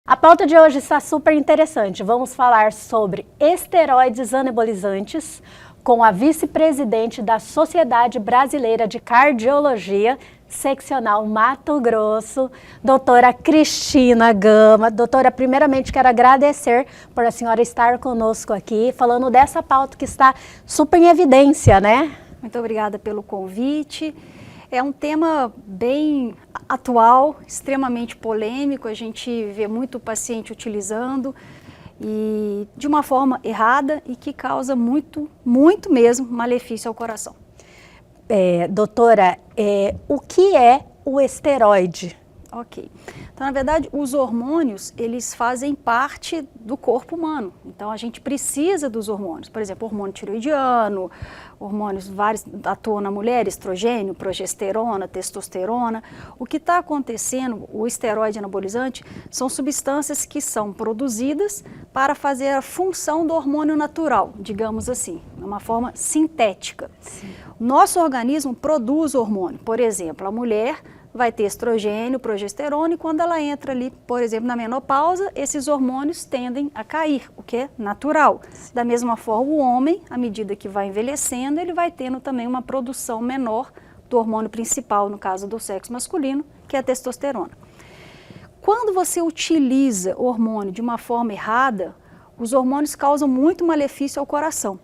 A pauta de hoje está super interessante. Vamos falar sobre esteroides anabolizantes com a vice-presidente da Sociedade Brasileira de Cardiologia, seccional Mato Grosso, doutora Cristina Gama. Doutora, primeiramente quero agradecer por a senhora estar conosco aqui, falando dessa pauta que está super em evidência, né? Muito obrigada pelo convite. É um tema bem atual, extremamente polêmico, a gente vê muito paciente utilizando e de uma forma errada e que causa muito mesmo malefício ao coração. Doutora, o que é o esteroide? Ok. Então, na verdade, os hormônios, eles fazem parte do corpo humano. Então, a gente precisa dos hormônios. Por exemplo, hormônio tiroidiano, hormônios vários atuam na mulher, estrogênio, progesterona, testosterona. O que está acontecendo, o esteroide anabolizante, são substâncias que são produzidas para fazer a função do hormônio natural, digamos assim, de uma forma sintética. Sim. Nosso organismo produz hormônio. Por exemplo, a mulher vai ter estrogênio, progesterona, e quando ela entra ali, por exemplo, na menopausa, esses hormônios tendem a cair, o que é natural. Da mesma forma, o homem, à medida que vai envelhecendo, ele vai tendo também uma produção menor do hormônio principal, no caso do sexo masculino, que é a testosterona. Quando você utiliza o hormônio de uma forma errada, os hormônios causam muito malefício ao coração.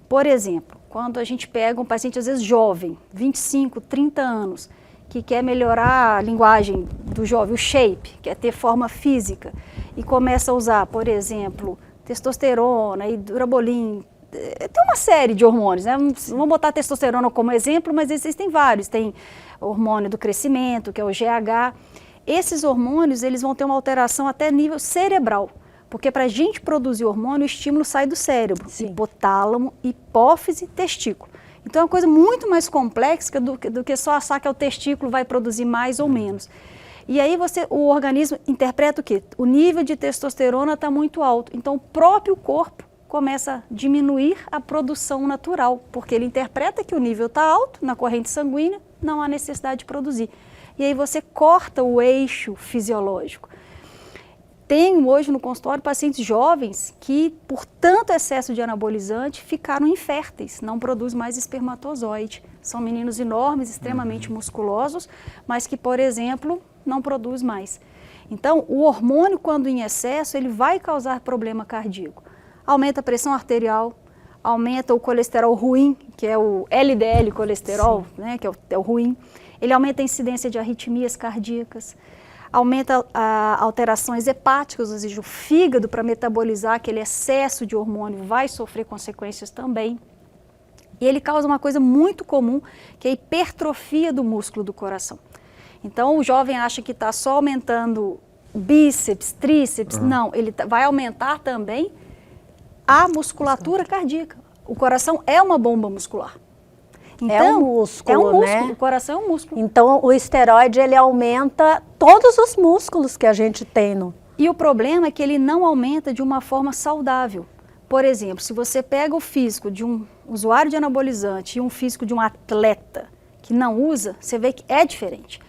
Por exemplo, quando a gente pega um paciente, às vezes jovem, 25, 30 anos, que quer melhorar a linguagem do jovem, o shape, quer ter forma física, e começa a usar, por exemplo, testosterona e Durabolin, tem uma série de hormônios, né? Vamos botar testosterona como exemplo, mas existem vários, tem hormônio do crescimento, que é o GH. Esses hormônios, eles vão ter uma alteração até nível cerebral, porque para a gente produzir hormônio, o estímulo sai do cérebro, hipotálamo, hipófise, testículo. Então é uma coisa muito mais complexa do que só achar que o testículo vai produzir mais ou menos. E aí o organismo interpreta o quê? O nível de testosterona está muito alto, então o próprio corpo começa a diminuir a produção natural, porque ele interpreta que o nível está alto na corrente sanguínea, não há necessidade de produzir. E aí você corta o eixo fisiológico. Tenho hoje no consultório pacientes jovens que, por tanto excesso de anabolizante, ficaram inférteis, não produzem mais espermatozoide. São meninos enormes, extremamente musculosos, mas que, por exemplo, não produz mais. Então, o hormônio, quando em excesso, ele vai causar problema cardíaco. Aumenta a pressão arterial, aumenta o colesterol ruim, que é o LDL colesterol, né, que é o ruim. Ele aumenta a incidência de arritmias cardíacas. Aumenta alterações hepáticas, ou seja, o fígado para metabolizar aquele excesso de hormônio vai sofrer consequências também. E ele causa uma coisa muito comum, que é a hipertrofia do músculo do coração. Então o jovem acha que está só aumentando bíceps, tríceps, não, ele vai aumentar também a musculatura cardíaca. O coração é uma bomba muscular. Então, é um músculo, né? O coração é um músculo. Então, o esteroide, ele aumenta todos os músculos que a gente tem. E o problema é que ele não aumenta de uma forma saudável. Por exemplo, se você pega o físico de um usuário de anabolizante e um físico de um atleta que não usa, você vê que é diferente.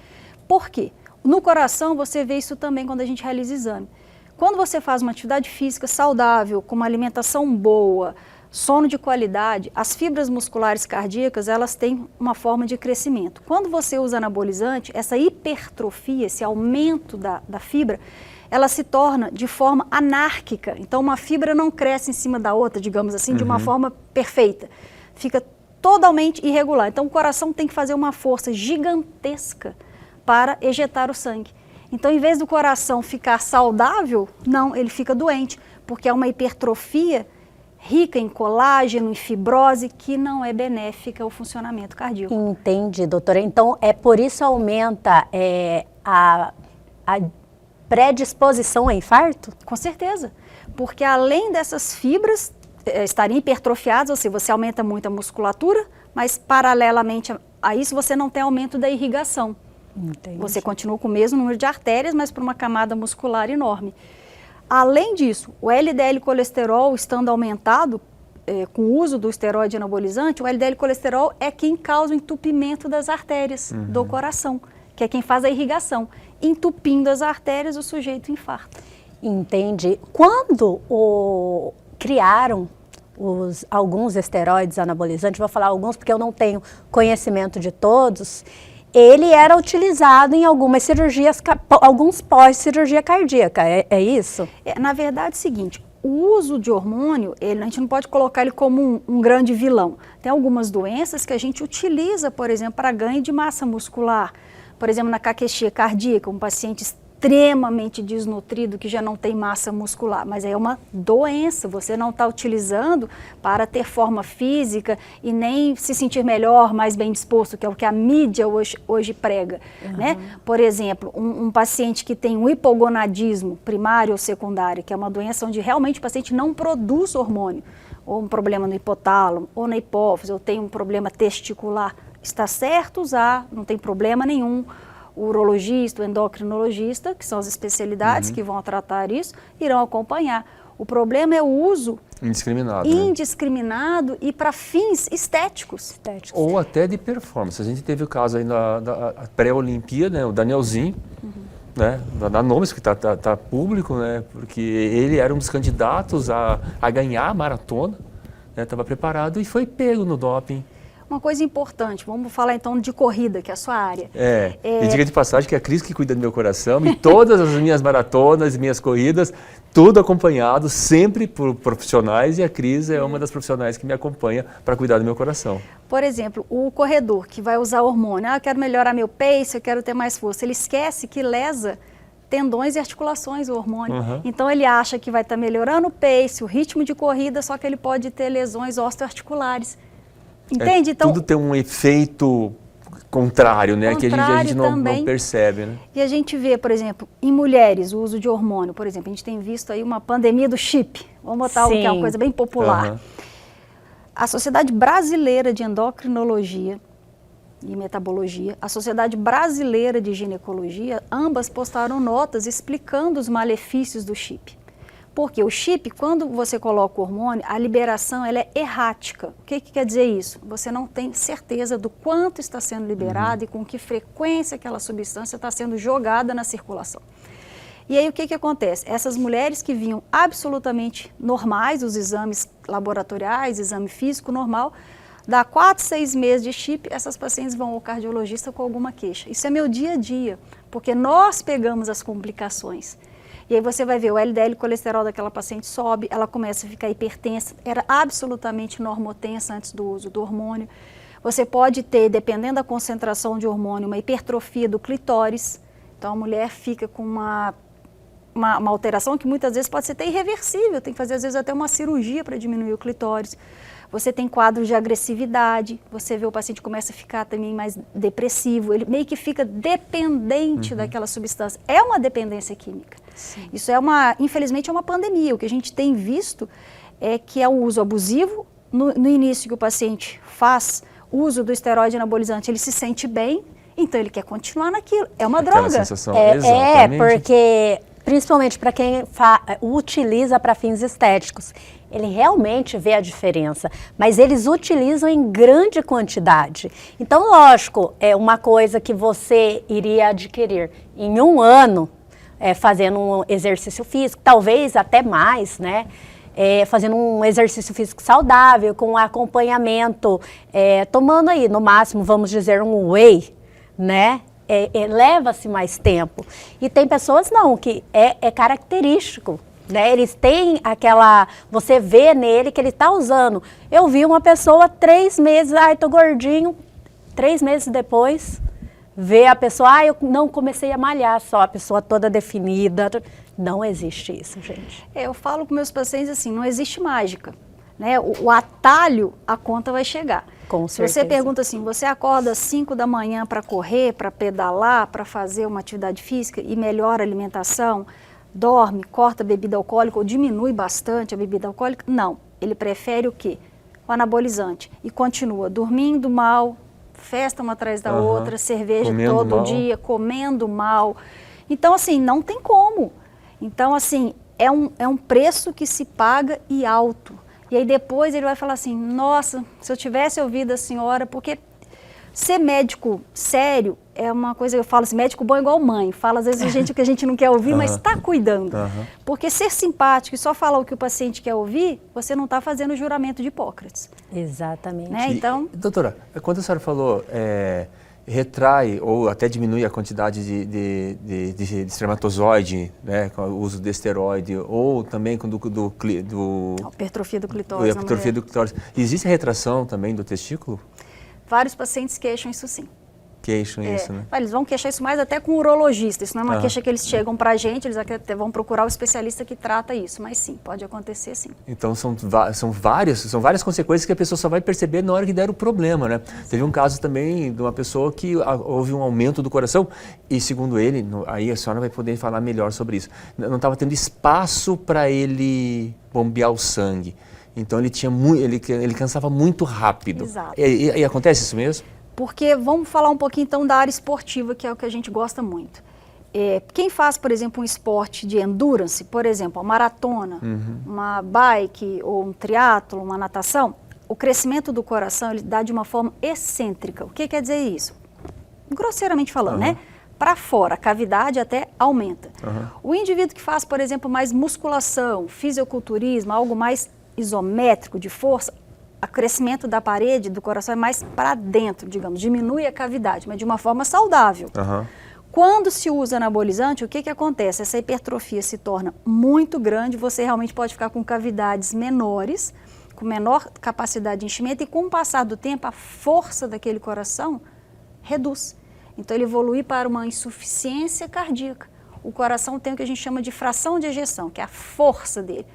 Por quê? No coração, você vê isso também quando a gente realiza exame. Quando você faz uma atividade física saudável, com uma alimentação boa, sono de qualidade, as fibras musculares cardíacas, elas têm uma forma de crescimento. Quando você usa anabolizante, essa hipertrofia, esse aumento da fibra, ela se torna de forma anárquica. Então, uma fibra não cresce em cima da outra, digamos assim, de uma forma perfeita. Fica totalmente irregular. Então, o coração tem que fazer uma força gigantesca para ejetar o sangue. Então, em vez do coração ficar saudável, não, ele fica doente, porque é uma hipertrofia rica em colágeno, em fibrose, que não é benéfica ao funcionamento cardíaco. Entendi, doutora. Então, é por isso aumenta a predisposição a infarto? Com certeza, porque além dessas fibras estarem hipertrofiadas, ou seja, você aumenta muito a musculatura, mas paralelamente a isso você não tem aumento da irrigação. Entendi. Você continua com o mesmo número de artérias, mas por uma camada muscular enorme. Além disso, o LDL colesterol estando aumentado com o uso do esteroide anabolizante, o LDL colesterol é quem causa o entupimento das artérias do coração, que é quem faz a irrigação. Entupindo as artérias, o sujeito infarta. Entendi. Quando criaram alguns esteroides anabolizantes, vou falar alguns porque eu não tenho conhecimento de todos, ele era utilizado em algumas cirurgias, alguns pós-cirurgia cardíaca, é isso? Na verdade é o seguinte, o uso de hormônio, a gente não pode colocar ele como um grande vilão. Tem algumas doenças que a gente utiliza, por exemplo, para ganho de massa muscular. Por exemplo, na caquexia cardíaca, um paciente extremamente desnutrido que já não tem massa muscular, mas é uma doença, você não está utilizando para ter forma física e nem se sentir melhor, mais bem disposto, que é o que a mídia hoje prega, né? Por exemplo, um paciente que tem um hipogonadismo primário ou secundário, que é uma doença onde realmente o paciente não produz hormônio, ou um problema no hipotálamo, ou na hipófise, ou tem um problema testicular, está certo usar, não tem problema nenhum. O urologista, o endocrinologista, que são as especialidades que vão tratar isso, irão acompanhar. O problema é o uso indiscriminado e para fins estéticos. Ou até de performance. A gente teve o caso aí da pré-Olimpíada, né, o Danielzinho, né, da Nomes, que tá público, né, porque ele era um dos candidatos a ganhar a maratona, estava preparado e foi pego no doping. Uma coisa importante, vamos falar então de corrida, que é a sua área. E diga de passagem que é a Cris que cuida do meu coração e todas as minhas maratonas, minhas corridas, tudo acompanhado, sempre por profissionais, e a Cris é uma das profissionais que me acompanha para cuidar do meu coração. Por exemplo, o corredor que vai usar hormônio, eu quero melhorar meu pace, eu quero ter mais força, ele esquece que lesa tendões e articulações o hormônio. Então ele acha que vai estar melhorando o pace, o ritmo de corrida, só que ele pode ter lesões osteoarticulares. Entende? Então, tudo tem um efeito contrário, né? Que a gente não percebe, né? E a gente vê, por exemplo, em mulheres, o uso de hormônio, por exemplo, a gente tem visto aí uma pandemia do chip. Vamos botar o que é uma coisa bem popular. A Sociedade Brasileira de Endocrinologia e Metabologia, a Sociedade Brasileira de Ginecologia, ambas postaram notas explicando os malefícios do chip. Porque o chip, quando você coloca o hormônio, a liberação ela é errática. O que quer dizer isso? Você não tem certeza do quanto está sendo liberado e com que frequência aquela substância está sendo jogada na circulação. E aí o que acontece? Essas mulheres que vinham absolutamente normais, os exames laboratoriais, exame físico normal, dá 4, 6 meses de chip, essas pacientes vão ao cardiologista com alguma queixa. Isso é meu dia a dia, porque nós pegamos as complicações. E aí você vai ver o LDL, o colesterol daquela paciente sobe, ela começa a ficar hipertensa, era absolutamente normotensa antes do uso do hormônio. Você pode ter, dependendo da concentração de hormônio, uma hipertrofia do clitóris. Então a mulher fica com uma alteração que muitas vezes pode ser até irreversível, tem que fazer às vezes até uma cirurgia para diminuir o clitóris. Você tem quadros de agressividade, você vê o paciente começa a ficar também mais depressivo, ele meio que fica dependente daquela substância. É uma dependência química. Sim. Isso infelizmente é uma pandemia. O que a gente tem visto é que é o uso abusivo. No início que o paciente faz uso do esteroide anabolizante, ele se sente bem, então ele quer continuar naquilo. É uma droga. Sensação, exatamente. Porque principalmente para quem utiliza para fins estéticos, ele realmente vê a diferença, mas eles utilizam em grande quantidade. Então, lógico, é uma coisa que você iria adquirir em um ano, fazendo um exercício físico, talvez até mais, né? Fazendo um exercício físico saudável, com acompanhamento, tomando aí, no máximo, vamos dizer, um whey, né? Leva-se mais tempo. E tem pessoas não, que é característico, né? Eles têm você vê nele que ele está usando. Eu vi uma pessoa 3 meses, tô gordinho, 3 meses depois, vê a pessoa, eu não comecei a malhar só, a pessoa toda definida. Não existe isso, gente. Eu falo com meus pacientes assim, não existe mágica, né? O atalho, a conta vai chegar. Com certeza. Você pergunta assim, você acorda às 5 da manhã para correr, para pedalar, para fazer uma atividade física e melhora a alimentação, dorme, corta a bebida alcoólica ou diminui bastante a bebida alcoólica? Não, ele prefere o quê? O anabolizante. E continua dormindo mal, festa uma atrás da outra, cerveja comendo todo dia, comendo mal. Então, assim, não tem como. Então, assim, é um preço que se paga e alto. E aí depois ele vai falar assim, nossa, se eu tivesse ouvido a senhora, porque ser médico sério é uma coisa, eu falo assim, médico bom é igual mãe. Fala às vezes o que a gente não quer ouvir, mas está cuidando. Porque ser simpático e só falar o que o paciente quer ouvir, você não está fazendo o juramento de Hipócrates. Exatamente. Né? Então, doutora, quando a senhora falou retrai ou até diminui a quantidade de espermatozoide, né, com o uso de esteroide, ou também com hipertrofia do clitóris. Hipertrofia do clitóris. Existe a retração também do testículo? Vários pacientes queixam isso sim. Queixam isso, né? Eles vão queixar isso mais até com o urologista. Isso não é uma queixa que eles chegam pra gente, eles até vão procurar o especialista que trata isso. Mas sim, pode acontecer sim. Então são várias consequências que a pessoa só vai perceber na hora que der o problema, né? Teve um caso também de uma pessoa que houve um aumento do coração e, segundo ele, aí a senhora vai poder falar melhor sobre isso, não estava tendo espaço para ele bombear o sangue. Então ele cansava muito rápido. Exato. E acontece isso mesmo? Porque vamos falar um pouquinho então da área esportiva, que é o que a gente gosta muito. Quem faz, por exemplo, um esporte de endurance, por exemplo, uma maratona, uma bike ou um triatlo, uma natação, o crescimento do coração ele dá de uma forma excêntrica. O que quer dizer isso? Grosseiramente falando, né? Para fora, a cavidade até aumenta. O indivíduo que faz, por exemplo, mais musculação, fisiculturismo, algo mais isométrico de força, o crescimento da parede do coração é mais para dentro, digamos, diminui a cavidade, mas de uma forma saudável. Quando se usa anabolizante, o que acontece? Essa hipertrofia se torna muito grande, você realmente pode ficar com cavidades menores, com menor capacidade de enchimento, e com o passar do tempo, a força daquele coração reduz. Então ele evolui para uma insuficiência cardíaca. O coração tem o que a gente chama de fração de ejeção, que é a força dele.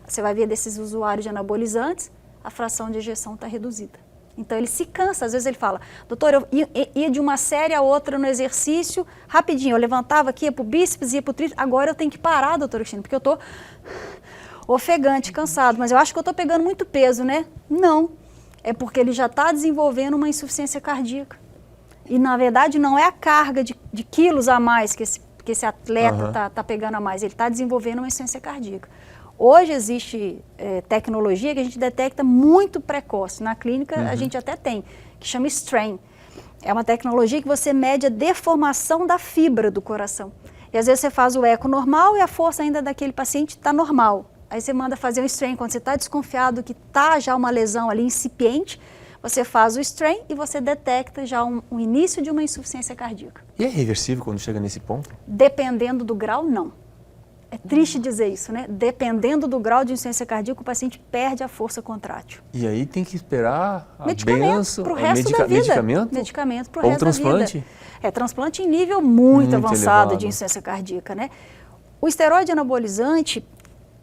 Você vai ver desses usuários de anabolizantes, a fração de ejeção está reduzida. Então ele se cansa, às vezes ele fala, doutor, eu ia de uma série a outra no exercício, rapidinho, eu levantava aqui, ia para o bíceps, ia para o tríceps, agora eu tenho que parar, doutora Cristina, porque eu estou ofegante, cansado, mas eu acho que eu estou pegando muito peso, né? Não, é porque ele já está desenvolvendo uma insuficiência cardíaca. E na verdade não é a carga de quilos a mais que esse atleta está pegando a mais, ele está desenvolvendo uma insuficiência cardíaca. Hoje existe tecnologia que a gente detecta muito precoce. Na clínica a gente até tem, que chama strain. É uma tecnologia que você mede a deformação da fibra do coração. E às vezes você faz o eco normal e a força ainda daquele paciente está normal. Aí você manda fazer um strain, quando você está desconfiado que está já uma lesão ali incipiente, você faz o strain e você detecta já um início de uma insuficiência cardíaca. E é reversível quando chega nesse ponto? Dependendo do grau, não. É triste dizer isso, né? Dependendo do grau de insuficiência cardíaca, o paciente perde a força contrátil. E aí tem que esperar a benção, pro resto da vida. Medicamento? Medicamento pro Ou resto transplante? da vida. É transplante em nível muito avançado elevado de insuficiência cardíaca, né? O esteroide anabolizante,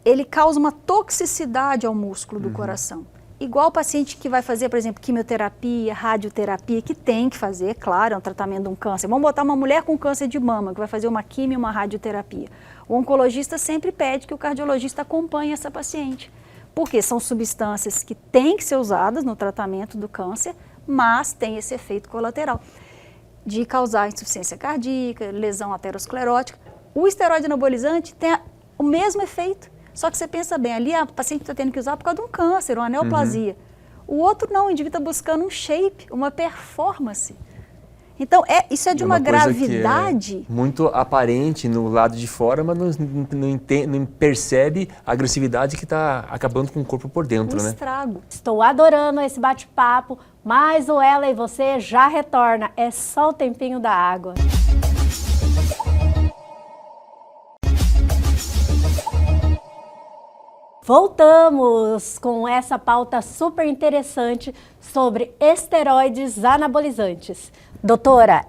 ele causa uma toxicidade ao músculo do coração. Igual o paciente que vai fazer, por exemplo, quimioterapia, radioterapia, que tem que fazer, claro, é um tratamento de um câncer. Vamos botar uma mulher com câncer de mama, que vai fazer uma quimio e uma radioterapia. O oncologista sempre pede que o cardiologista acompanhe essa paciente. Porque são substâncias que têm que ser usadas no tratamento do câncer, mas tem esse efeito colateral de causar insuficiência cardíaca, lesão aterosclerótica. O esteroide anabolizante tem o mesmo efeito. Só que você pensa bem, ali a paciente está tendo que usar por causa de um câncer, uma neoplasia. O outro não, o indivíduo está buscando um shape, uma performance. Então, isso é de uma gravidade... É muito aparente no lado de fora, mas não percebe a agressividade que está acabando com o corpo por dentro, né? Estrago. Estou adorando esse bate-papo, mas o Ela e Você já retorna. É só o tempinho da água. Voltamos com essa pauta super interessante sobre esteroides anabolizantes. Doutora,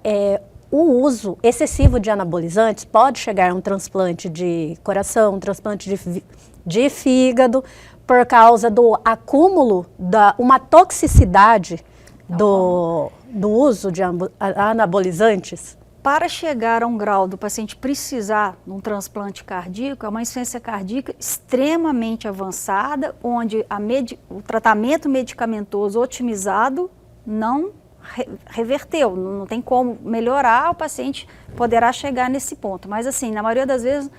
o uso excessivo de anabolizantes pode chegar a um transplante de coração, um transplante de fígado, por causa do acúmulo, uma toxicidade do uso de anabolizantes? Para chegar a um grau do paciente precisar de um transplante cardíaco, é uma insuficiência cardíaca extremamente avançada, onde o tratamento medicamentoso otimizado não reverteu, não tem como melhorar, o paciente poderá chegar nesse ponto. Mas assim, na maioria das vezes,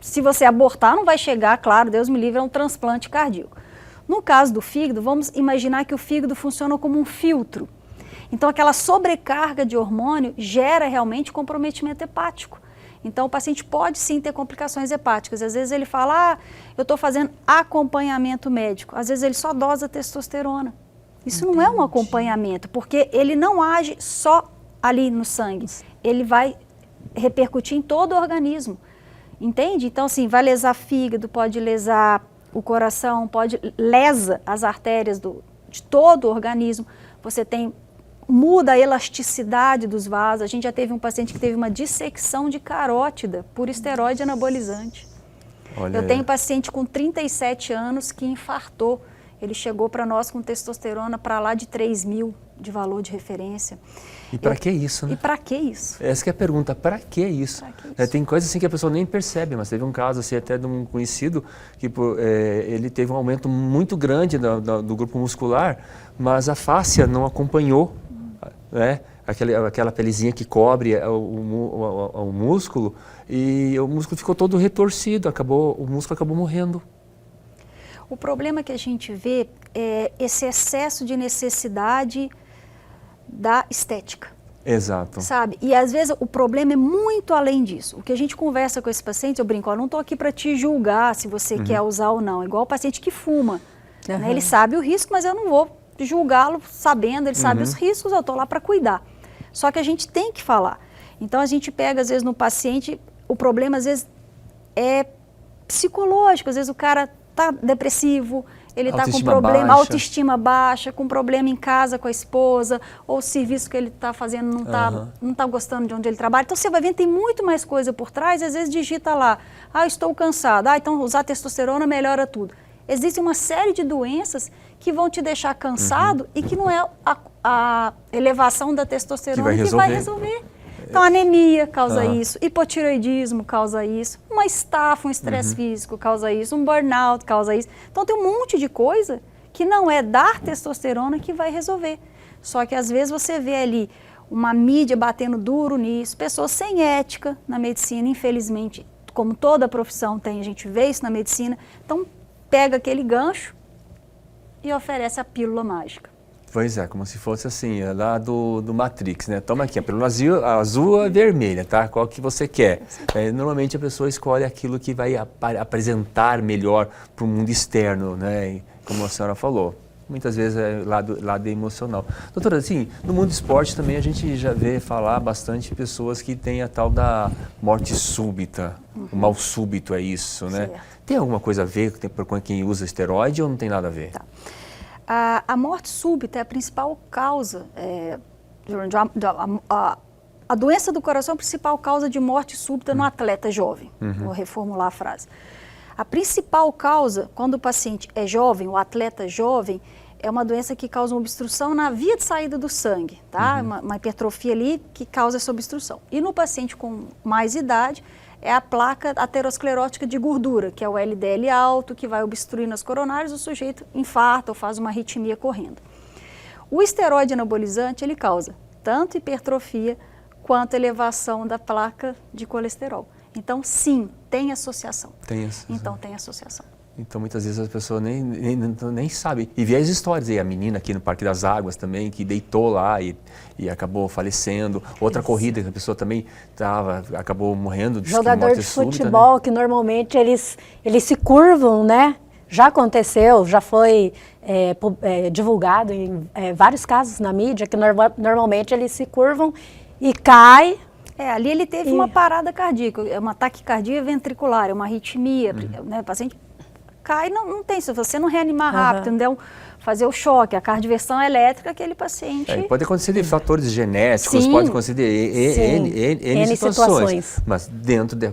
se você abortar, não vai chegar, claro, Deus me livre, a um transplante cardíaco. No caso do fígado, vamos imaginar que o fígado funciona como um filtro. Então, aquela sobrecarga de hormônio gera realmente comprometimento hepático. Então, o paciente pode sim ter complicações hepáticas. Às vezes ele fala, eu estou fazendo acompanhamento médico. Às vezes ele só dosa testosterona. Isso não é um acompanhamento, porque ele não age só ali no sangue. Ele vai repercutir em todo o organismo. Entende? Então, assim, vai lesar fígado, pode lesar o coração, lesa as artérias de todo o organismo. Você muda a elasticidade dos vasos. A gente já teve um paciente que teve uma dissecção de carótida por esteroide anabolizante. Eu tenho paciente com 37 anos que infartou. Ele chegou para nós com testosterona para lá de 3.000 de valor de referência. E para que isso, né? E para que isso? Essa que é a pergunta, para que isso? Tem coisas assim que a pessoa nem percebe, mas teve um caso assim até de um conhecido que ele teve um aumento muito grande do grupo muscular, mas a fáscia não acompanhou, né? Aquela pelezinha que cobre o músculo, e o músculo ficou todo retorcido, o músculo acabou morrendo. O problema que a gente vê é esse excesso de necessidade da estética. Exato. Sabe? E às vezes o problema é muito além disso. O que a gente conversa com esse paciente, eu brinco, eu não estou aqui para te julgar se você quer usar ou não. Igual o paciente que fuma. Né? Ele sabe o risco, mas eu não vou julgá-lo sabendo, ele sabe os riscos, eu estou lá para cuidar. Só que a gente tem que falar. Então a gente pega às vezes no paciente, o problema às vezes é psicológico, às vezes o cara está depressivo, ele está com problema, autoestima baixa, com problema em casa com a esposa, ou o serviço que ele está fazendo não tá gostando de onde ele trabalha. Então você vai ver, tem muito mais coisa por trás, às vezes digita lá, estou cansado, então usar testosterona melhora tudo. Existe uma série de doenças que vão te deixar cansado e que não é a elevação da testosterona que vai resolver. Então, anemia causa isso, hipotireoidismo causa isso, uma estafa, um estresse físico causa isso, um burnout causa isso. Então, tem um monte de coisa que não é dar testosterona que vai resolver. Só que, às vezes, você vê ali uma mídia batendo duro nisso, pessoas sem ética na medicina, infelizmente, como toda profissão tem, a gente vê isso na medicina. Então, pega aquele gancho e oferece a pílula mágica. Pois é, como se fosse assim, lá do Matrix, né? Toma aqui, a pílula azul e vermelha, tá? Qual que você quer? Normalmente a pessoa escolhe aquilo que vai apresentar melhor para o mundo externo, né? E, como a senhora falou, muitas vezes é lado emocional. Doutora, assim, no mundo do esporte também a gente já vê falar bastante pessoas que têm a tal da morte súbita, o mal súbito é isso, né? Certo. Tem alguma coisa a ver com quem usa esteroide ou não tem nada a ver? Tá. A morte súbita é a principal causa, a doença do coração é a principal causa de morte súbita no atleta jovem. Vou reformular a frase. A principal causa, quando o paciente é jovem, o atleta jovem, é uma doença que causa uma obstrução na via de saída do sangue, tá? Uma hipertrofia ali que causa essa obstrução. E no paciente com mais idade, é a placa aterosclerótica de gordura, que é o LDL alto, que vai obstruindo as coronárias, o sujeito infarta ou faz uma arritmia correndo. O esteroide anabolizante, ele causa tanto hipertrofia quanto elevação da placa de colesterol. Então, sim, tem associação. Tem associação. Então, tem associação. Então, muitas vezes as pessoas nem sabem. E vê as histórias aí, a menina aqui no Parque das Águas também, que deitou lá e acabou falecendo. Outra corrida que a pessoa também acabou morrendo. Jogador de futebol, né? Que normalmente eles se curvam, né? Já aconteceu, já foi divulgado em vários casos na mídia, que normalmente eles se curvam e cai. Ali ele teve uma parada cardíaca, uma taquicardia ventricular, uma arritmia, né? O paciente cai, não tem, se você não reanimar rápido, não fazer o choque, a cardioversão elétrica, aquele paciente... pode acontecer de fatores genéticos, pode acontecer de N situações. Mas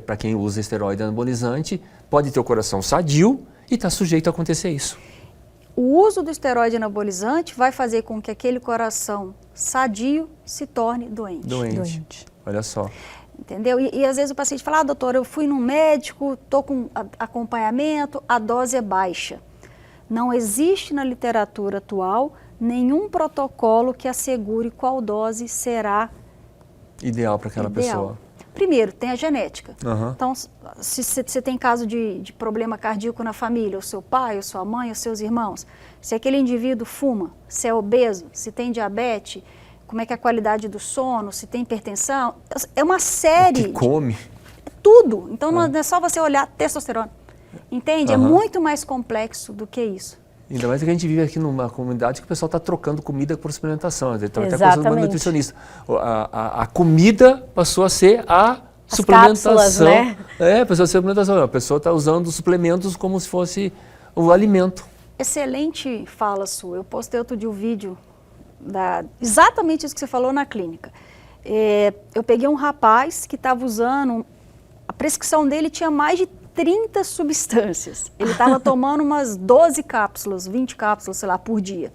para quem usa esteroide anabolizante, pode ter o coração sadio e está sujeito a acontecer isso. O uso do esteroide anabolizante vai fazer com que aquele coração sadio se torne doente. Olha só. Entendeu? E às vezes o paciente fala, doutor, eu fui num médico, estou com acompanhamento, a dose é baixa. Não existe na literatura atual nenhum protocolo que assegure qual dose será ideal para aquela pessoa. Primeiro, tem a genética. Então, se você tem caso de problema cardíaco na família, o seu pai, a sua mãe, os seus irmãos, se aquele indivíduo fuma, se é obeso, se tem diabetes, como é que é a qualidade do sono, se tem hipertensão. É uma série. O que come. Tudo. Então não é só você olhar testosterona. Entende? É muito mais complexo do que isso. Ainda mais que a gente vive aqui numa comunidade que o pessoal está trocando comida por suplementação. Então, até consultando uma nutricionista. A comida passou a ser a suplementação. Cápsulas, né? Passou a ser a suplementação. A pessoa está usando os suplementos como se fosse o alimento. Excelente fala sua. Eu postei outro dia um vídeo exatamente isso que você falou na clínica. Eu peguei um rapaz que estava usando, a prescrição dele tinha mais de 30 substâncias. Ele estava tomando umas 12 cápsulas, 20 cápsulas, sei lá, por dia.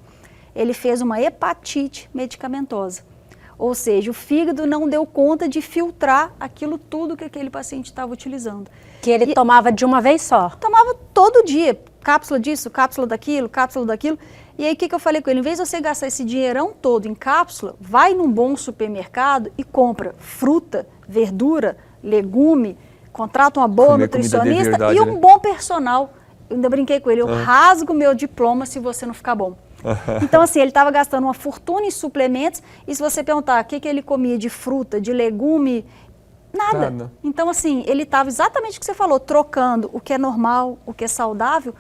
Ele fez uma hepatite medicamentosa. Ou seja, o fígado não deu conta de filtrar aquilo tudo que aquele paciente estava utilizando. Que ele tomava de uma vez só? Tomava todo dia, cápsula disso, cápsula daquilo, cápsula daquilo. E aí o que eu falei com ele? Em vez de você gastar esse dinheirão todo em cápsula, vai num bom supermercado e compra fruta, verdura, legume, contrata uma boa nutricionista e um bom personal. Eu ainda brinquei com ele, eu rasgo meu diploma se você não ficar bom. Então, assim, ele estava gastando uma fortuna em suplementos e se você perguntar o que ele comia de fruta, de legume, nada. Então, assim, ele estava exatamente o que você falou, trocando o que é normal, o que é saudável,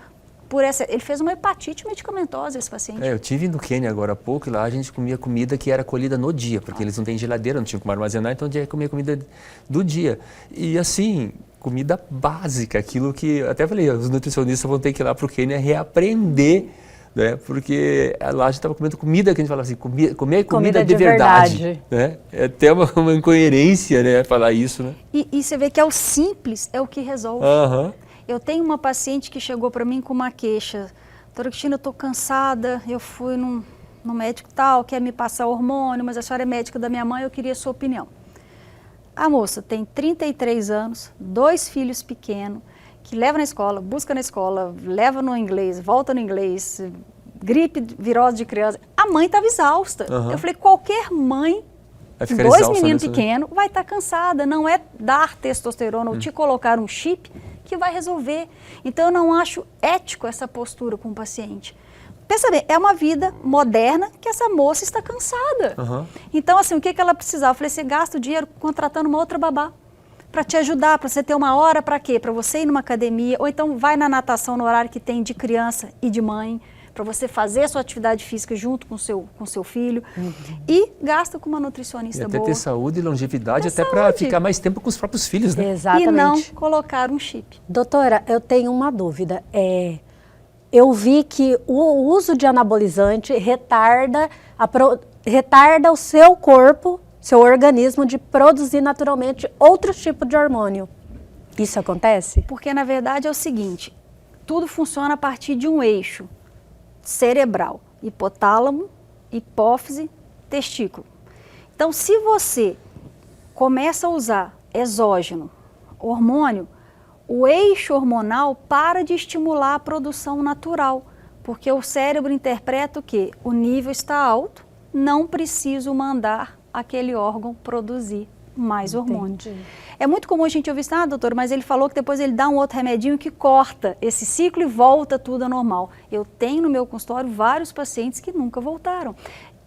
por essa... Ele fez uma hepatite medicamentosa, esse paciente. Eu tive no Quênia agora há pouco e lá a gente comia comida que era colhida no dia, porque eles não têm geladeira, não tinham como armazenar, então a gente comia comida do dia. E assim, comida básica, aquilo que... Até falei, os nutricionistas vão ter que ir lá para o Quênia reaprender, né? Porque lá a gente estava comendo comida que a gente falava assim, comer comida de verdade. Né? É até uma incoerência, né, falar isso, né? E você vê que é o simples, é o que resolve. Eu tenho uma paciente que chegou para mim com uma queixa. Doutora Cristina, eu estou cansada, eu fui no médico tal, quer me passar hormônio, mas a senhora é médica da minha mãe, eu queria a sua opinião. A moça tem 33 anos, 2 filhos pequenos, que leva na escola, busca na escola, leva no inglês, volta no inglês, gripe, virose de criança. A mãe estava exausta. Eu falei, qualquer mãe, 2 meninos pequenos, vai estar cansada. Não é dar testosterona ou te colocar um chip que vai resolver. Então, eu não acho ético essa postura com o paciente. Pensa bem, é uma vida moderna que essa moça está cansada. Então, assim, o que ela precisava? Eu falei, você gasta o dinheiro contratando uma outra babá para te ajudar, para você ter uma hora para quê? Para você ir numa academia, ou então vai na natação no horário que tem de criança e de mãe, para você fazer a sua atividade física junto com seu filho e gasta com uma nutricionista boa. E até ter saúde e longevidade, até para ficar mais tempo com os próprios filhos, né? Exatamente. E não colocar um chip. Doutora, eu tenho uma dúvida. Eu vi que o uso de anabolizante retarda o seu corpo, seu organismo, de produzir naturalmente outro tipo de hormônio. Isso acontece? Porque, na verdade, é o seguinte, tudo funciona a partir de um eixo cerebral, hipotálamo, hipófise, testículo. Então, se você começa a usar exógeno, hormônio, o eixo hormonal para de estimular a produção natural, porque o cérebro interpreta o quê? O nível está alto, não preciso mandar aquele órgão produzir mais hormônio. É muito comum a gente ouvir isso, doutor, mas ele falou que depois ele dá um outro remedinho que corta esse ciclo e volta tudo ao normal. Eu tenho no meu consultório vários pacientes que nunca voltaram.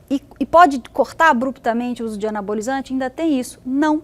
E pode cortar abruptamente o uso de anabolizante? Ainda tem isso? Não.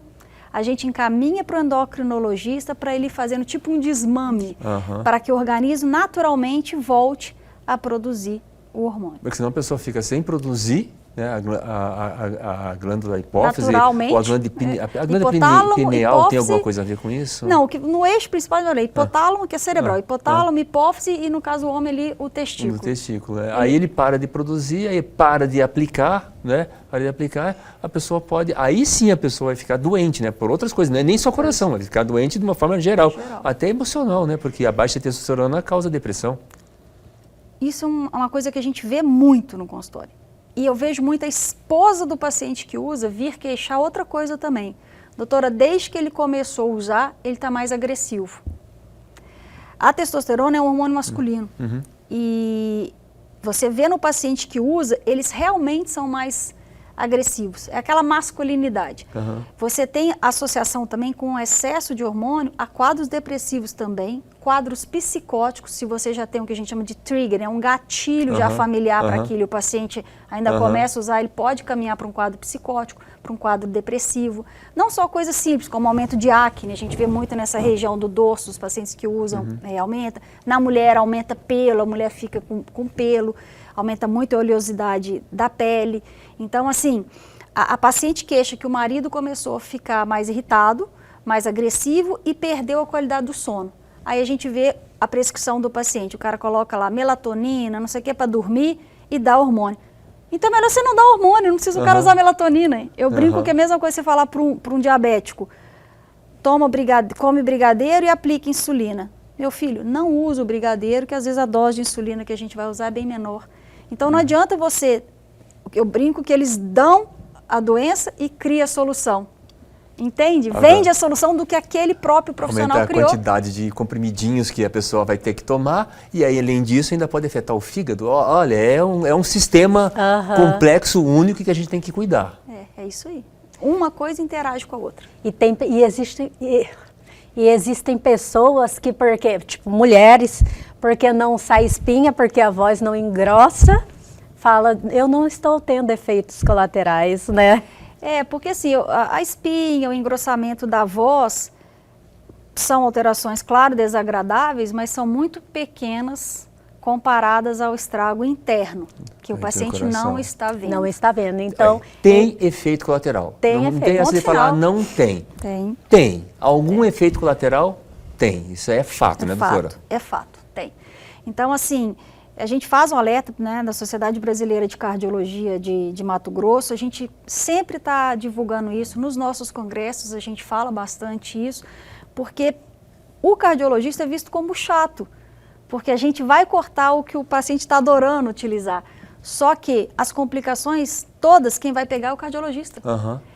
A gente encaminha para o endocrinologista para ele ir fazendo tipo um desmame, para que o organismo naturalmente volte a produzir o hormônio. Porque senão a pessoa fica sem produzir, né, a glândula hipófise, naturalmente, ou a glândula pineal tem alguma coisa a ver com isso? Não, no eixo principal eu falei, hipotálamo, que é cerebral, hipotálamo, hipófise e no caso do homem ali, o testículo. O testículo, né? Aí ele para de produzir, aí para de aplicar, né? Para de aplicar, a pessoa pode, aí sim a pessoa vai ficar doente, né? Por outras coisas, né? Nem só coração, vai ficar doente de uma forma geral, até emocional, né? Porque a baixa testosterona causa depressão. Isso é uma coisa que a gente vê muito no consultório. E eu vejo muita esposa do paciente que usa vir queixar outra coisa também. Doutora, desde que ele começou a usar, ele está mais agressivo. A testosterona é um hormônio masculino. E você vê no paciente que usa, eles realmente são mais agressivos, é aquela masculinidade. Você tem associação também com excesso de hormônio a quadros depressivos também, quadros psicóticos, se você já tem o que a gente chama de trigger, um gatilho já familiar para aquilo, e o paciente ainda começa a usar, ele pode caminhar para um quadro psicótico, para um quadro depressivo. Não só coisas simples, como aumento de acne, a gente vê muito nessa região do dorso, os pacientes que usam, aumenta. Na mulher, aumenta pelo, a mulher fica com pelo, aumenta muito a oleosidade da pele. Então, assim, a paciente queixa que o marido começou a ficar mais irritado, mais agressivo e perdeu a qualidade do sono. Aí a gente vê a prescrição do paciente, o cara coloca lá melatonina, não sei o que, para dormir e dá hormônio. Então é melhor você não dar hormônio, não precisa o cara usar melatonina. Eu brinco que é a mesma coisa você falar para um diabético, come brigadeiro e aplica insulina. Meu filho, não usa o brigadeiro, que às vezes a dose de insulina que a gente vai usar é bem menor. Então não adianta você, eu brinco que eles dão a doença e cria a solução. Entende? Vende a solução do que aquele próprio profissional aumenta criou. A quantidade de comprimidinhos que a pessoa vai ter que tomar e aí, além disso, ainda pode afetar o fígado. Olha, é um sistema complexo, único que a gente tem que cuidar. É isso aí. Uma coisa interage com a outra. E existem pessoas que, tipo, mulheres, porque não sai espinha, porque a voz não engrossa, fala, eu não estou tendo efeitos colaterais, né? Porque assim, a espinha, o engrossamento da voz são alterações, claro, desagradáveis, mas são muito pequenas comparadas ao estrago interno, que o paciente não está vendo. Não está vendo, então... Tem efeito colateral. Tem não efeito. Tem essa de falar, não tem. Tem. Algum efeito colateral? Tem. Isso é fato, né, doutora? É fato, tem. Então, assim... A gente faz um alerta, né, da Sociedade Brasileira de Cardiologia de Mato Grosso, a gente sempre está divulgando isso, nos nossos congressos a gente fala bastante isso, porque o cardiologista é visto como chato, porque a gente vai cortar o que o paciente está adorando utilizar, só que as complicações todas, quem vai pegar é o cardiologista.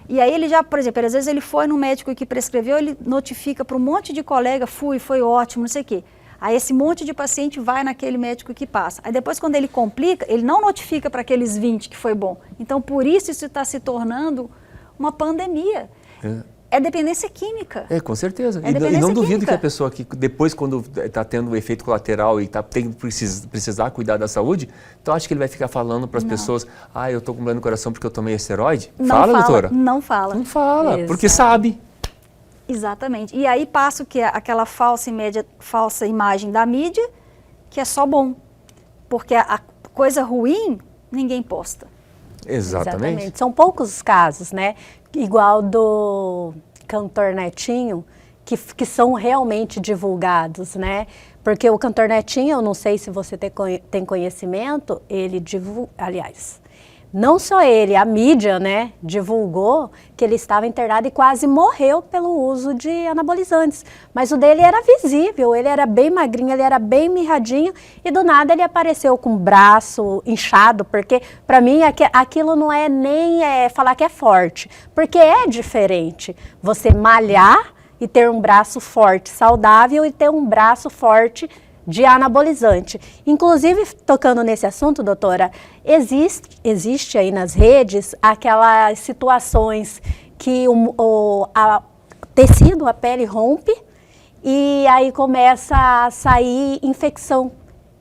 E aí ele já, por exemplo, às vezes ele foi no médico que prescreveu, ele notifica para um monte de colega, foi ótimo, não sei o quê. Aí esse monte de paciente vai naquele médico que passa. Aí depois, quando ele complica, ele não notifica para aqueles 20 que foi bom. Então, por isso está se tornando uma pandemia. É dependência química. Com certeza. E não duvido que a pessoa que depois, quando está tendo um efeito colateral e tem que precisar cuidar da saúde, então acho que ele vai ficar falando para as pessoas, eu estou com problema no coração porque eu tomei esteroide. Fala, doutora? Não fala. Não fala, porque sabe. Exatamente. E aí passa o que? Aquela falsa imagem da mídia, que é só bom. Porque a coisa ruim, ninguém posta. Exatamente. São poucos casos, né? Igual do cantor Netinho, que são realmente divulgados, né? Porque o cantor Netinho, eu não sei se você tem conhecimento, ele divulga, aliás... Não só ele, a mídia, né, divulgou que ele estava internado e quase morreu pelo uso de anabolizantes. Mas o dele era visível, ele era bem magrinho, ele era bem mirradinho e do nada ele apareceu com o braço inchado, porque para mim aquilo não é nem falar que é forte, porque é diferente você malhar e ter um braço forte, saudável e ter um braço forte de anabolizante. Inclusive, tocando nesse assunto, doutora, existe aí nas redes aquelas situações que o tecido, a pele rompe e aí começa a sair infecção.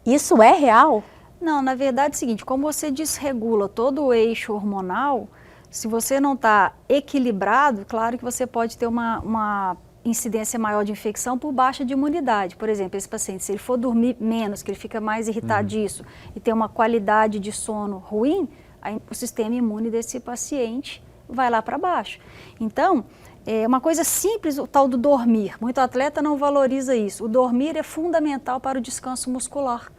Isso é real? Não, na verdade é o seguinte, como você desregula todo o eixo hormonal, se você não está equilibrado, claro que você pode ter uma incidência maior de infecção por baixa de imunidade. Por exemplo, esse paciente, se ele for dormir menos, que ele fica mais irritadiço e tem uma qualidade de sono ruim, aí o sistema imune desse paciente vai lá para baixo. Então, é uma coisa simples, o tal do dormir. Muito atleta não valoriza isso. O dormir é fundamental para o descanso muscular.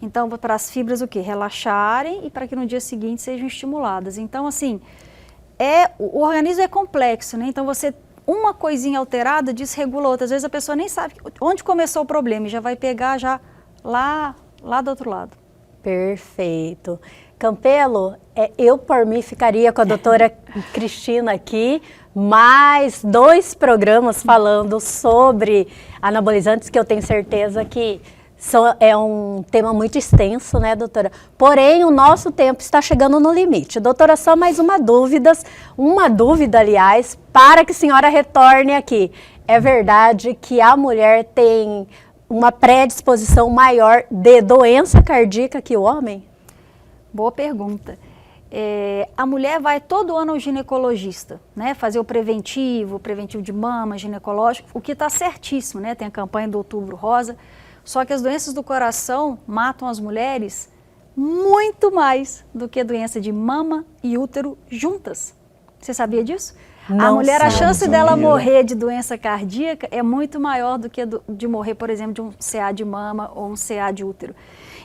Então, para as fibras o quê? Relaxarem e para que no dia seguinte sejam estimuladas. Então, assim, o organismo é complexo, né? Então, uma coisinha alterada desregula outra. Às vezes a pessoa nem sabe onde começou o problema e já vai pegar lá do outro lado. Perfeito. Campelo, eu por mim ficaria com a doutora Cristina aqui, mais 2 programas falando sobre anabolizantes que eu tenho certeza que É um tema muito extenso, né, doutora? Porém, o nosso tempo está chegando no limite. Doutora, só mais uma dúvida, aliás, para que a senhora retorne aqui. É verdade que a mulher tem uma predisposição maior de doença cardíaca que o homem? Boa pergunta. A mulher vai todo ano ao ginecologista, né, fazer o preventivo de mama, ginecológico, o que está certíssimo, né, tem a campanha do Outubro Rosa, só que as doenças do coração matam as mulheres muito mais do que a doença de mama e útero juntas. Você sabia disso? Não, a mulher, a chance dela sabia. morrer de doença cardíaca é muito maior do que de morrer, por exemplo, de um CA de mama ou um CA de útero.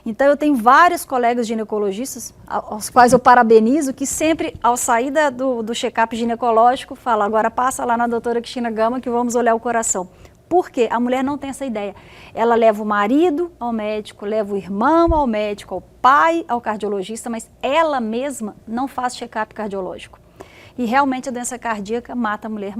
Então, eu tenho vários colegas ginecologistas, aos quais eu parabenizo, que sempre, ao sair do check-up ginecológico, falam, agora passa lá na doutora Cristina Gama que vamos olhar o coração. Por quê? A mulher não tem essa ideia. Ela leva o marido ao médico, leva o irmão ao médico, o pai ao cardiologista, mas ela mesma não faz check-up cardiológico. E realmente a doença cardíaca mata a mulher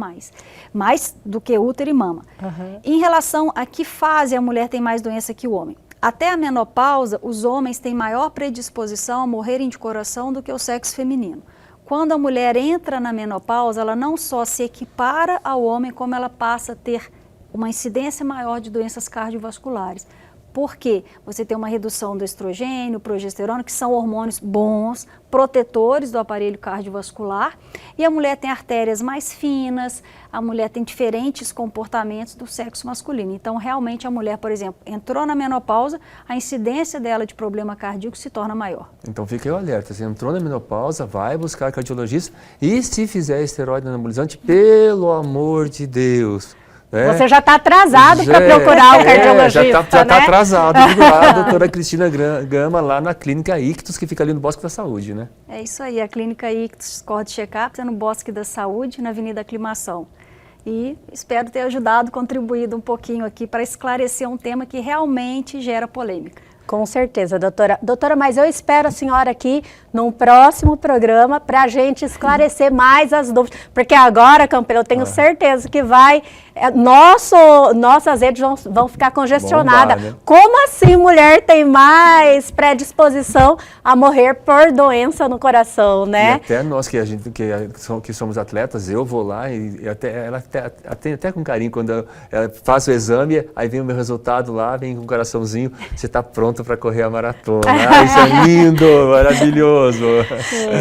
mais do que útero e mama. Uhum. Em relação a que fase a mulher tem mais doença que o homem? Até a menopausa, os homens têm maior predisposição a morrerem de coração do que o sexo feminino. Quando a mulher entra na menopausa, ela não só se equipara ao homem, como ela passa a ter uma incidência maior de doenças cardiovasculares. Por quê? Você tem uma redução do estrogênio, progesterona, que são hormônios bons, protetores do aparelho cardiovascular, e a mulher tem artérias mais finas, a mulher tem diferentes comportamentos do sexo masculino. Então, realmente, a mulher, por exemplo, entrou na menopausa, a incidência dela de problema cardíaco se torna maior. Então, fique alerta. Você entrou na menopausa, vai buscar cardiologista e se fizer esteroide anabolizante, pelo amor de Deus... Você já está atrasado para procurar o cardiologista, já está né? atrasado. Digo lá, a doutora Cristina Gama, lá na Clínica Ictus, que fica ali no Bosque da Saúde, né? É isso aí, a Clínica Ictus Corte Check-up, no Bosque da Saúde, na Avenida Aclimação. E espero ter ajudado, contribuído um pouquinho aqui para esclarecer um tema que realmente gera polêmica. Com certeza, doutora. Doutora, mas eu espero a senhora aqui num próximo programa para a gente esclarecer mais as dúvidas. Porque agora, Campelo, eu tenho certeza que nossas redes vão ficar congestionadas. Bombar, né? Como assim mulher tem mais predisposição a morrer por doença no coração, né? E até nós que somos atletas, eu vou lá e ela até com carinho, quando ela faz o exame, aí vem o meu resultado lá, vem com um coraçãozinho, você está pronto para correr a maratona. Isso é lindo, maravilhoso.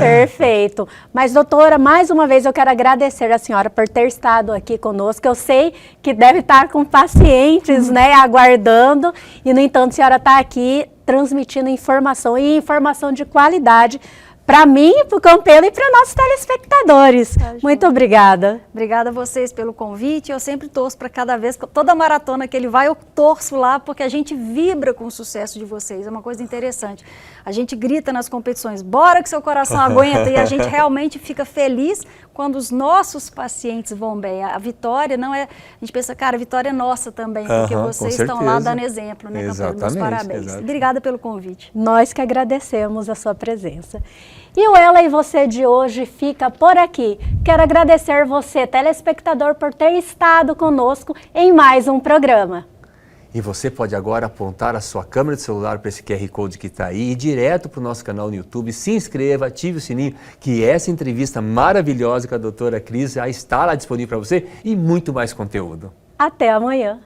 Perfeito. Mas, doutora, mais uma vez eu quero agradecer a senhora por ter estado aqui conosco. Eu sei que deve estar com pacientes, né, aguardando, e, no entanto, a senhora está aqui transmitindo informação e informação de qualidade para mim, para o Campelo e para nossos telespectadores. Muito obrigada. Obrigada a vocês pelo convite. Eu sempre torço para cada vez, toda maratona que ele vai, eu torço lá, porque a gente vibra com o sucesso de vocês. É uma coisa interessante. A gente grita nas competições, bora que seu coração aguenta, e a gente realmente fica feliz quando os nossos pacientes vão bem. A vitória não é... A gente pensa, cara, a vitória é nossa também, porque vocês estão lá dando exemplo, né, Campelo? Meus parabéns. Exatamente. Obrigada pelo convite. Nós que agradecemos a sua presença. E o Ela e Você de hoje fica por aqui. Quero agradecer você, telespectador, por ter estado conosco em mais um programa. E você pode agora apontar a sua câmera de celular para esse QR Code que está aí e ir direto para o nosso canal no YouTube. Se inscreva, ative o sininho, que essa entrevista maravilhosa com a doutora Cris já está lá disponível para você e muito mais conteúdo. Até amanhã.